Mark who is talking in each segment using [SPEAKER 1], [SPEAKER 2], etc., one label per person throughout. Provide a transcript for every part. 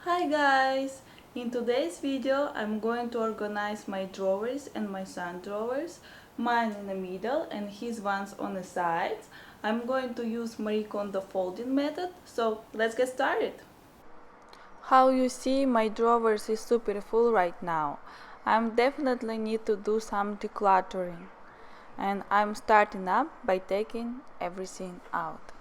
[SPEAKER 1] Hi guys! In today's video I'm going to organize my drawers and my son drawers, mine in the middle and his ones on the sides. I'm going to use Marie Kondo folding method, so let's get started. How you see, my drawers is super full right now. I'm definitely need to do some decluttering, and I'm starting up by taking everything out.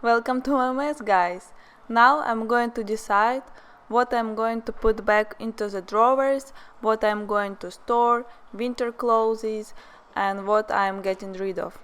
[SPEAKER 1] Welcome to my mess, guys. Now I'm going to decide what I'm going to put back into the drawers, what I'm going to store, winter clothes, and what I'm getting rid of.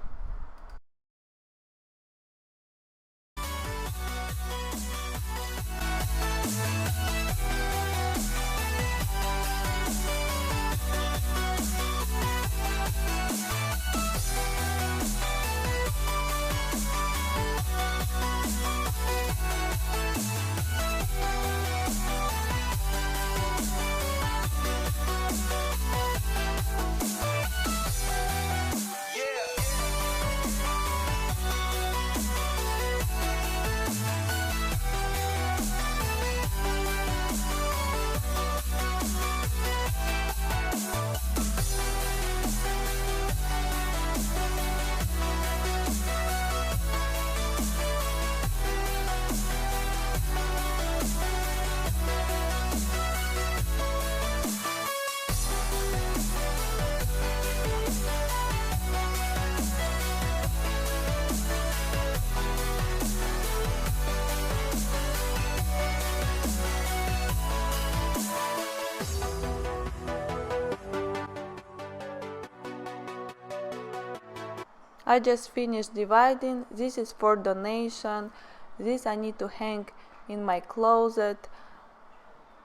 [SPEAKER 1] I just finished dividing. This is for donation. This I need to hang in my closet.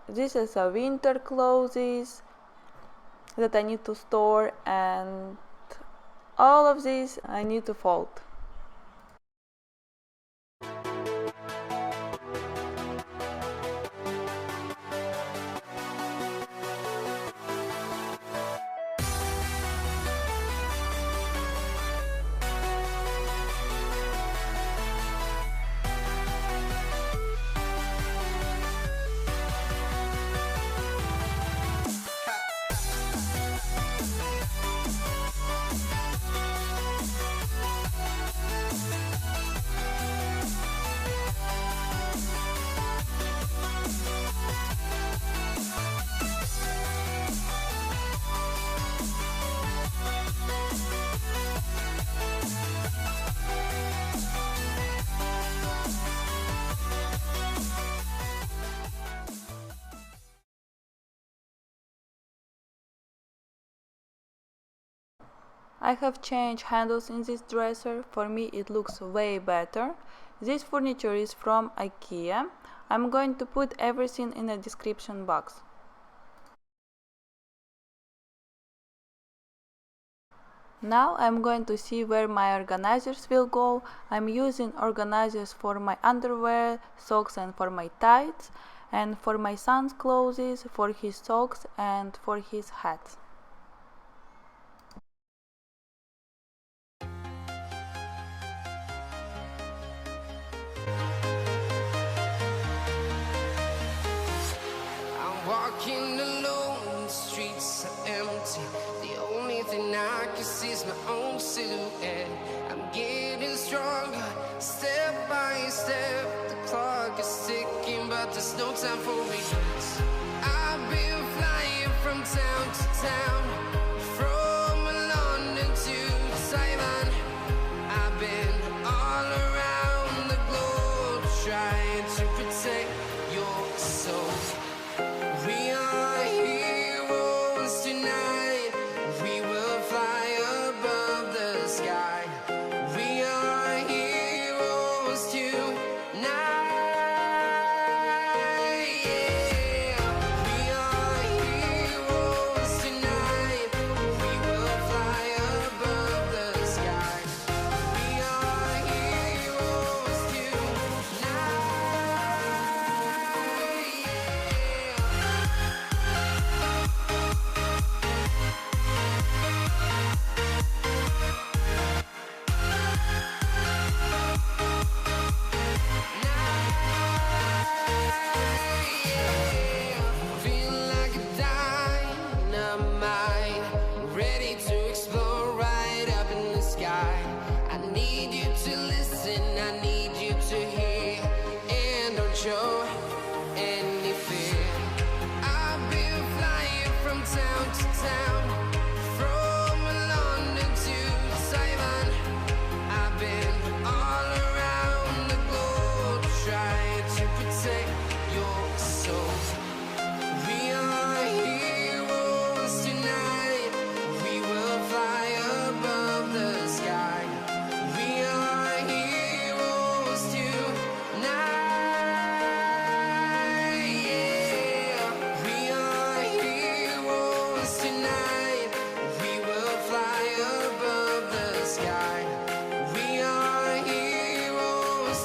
[SPEAKER 1] This is a winter clothes that I need to store, and all of this I need to fold. I have changed handles in this dresser. For me it looks way better. This furniture is from Ikea. I'm going to put everything in the description box. Now I'm going to see where my organizers will go. I'm using organizers for my underwear, socks and for my tights, and for my son's clothes, for his socks and for his hats.
[SPEAKER 2] Walking alone, the streets are empty. The only thing I can see is my own silhouette. I'm getting stronger, step by step. The clock is ticking, but there's no time for regrets. I've been flying from town to town, from London to Taiwan. I've been all around the globe, trying to protect your soul. We are heroes tonight. We will fly above the sky. We are heroes tonight. Yeah. We are heroes tonight. We will fly above the sky. We are heroes tonight. Feel like a dynamite, ready to explore right up in the sky. I need you to listen, I need you to hear, and don't show any fear. I've been flying from town to town, from London to Taiwan. I've been all around the globe, trying to protect your soul. We are heroes tonight. We will fly above the sky. We are heroes tonight. Yeah. We are heroes tonight. We will fly above the sky. We are heroes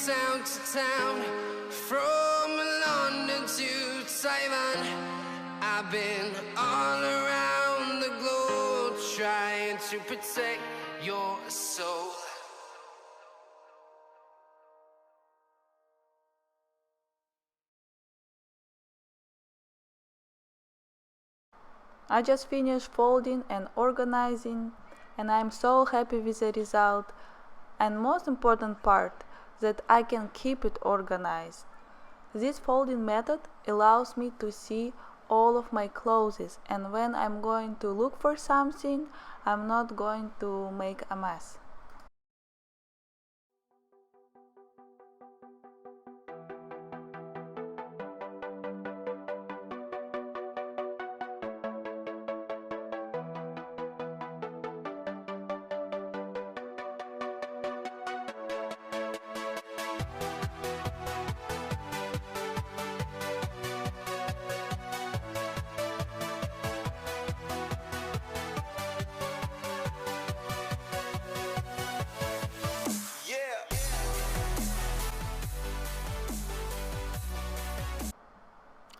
[SPEAKER 2] town to town, from London to Taiwan. I've been all around the globe, trying to protect your soul.
[SPEAKER 1] I just finished folding and organizing, and I'm so happy with the result. And most important part, that I can keep it organized. This folding method allows me to see all of my clothes, and when I'm going to look for something, I'm not going to make a mess.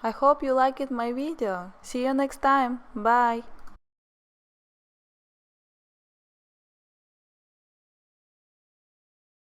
[SPEAKER 1] I hope you liked my video. See you next time. Bye.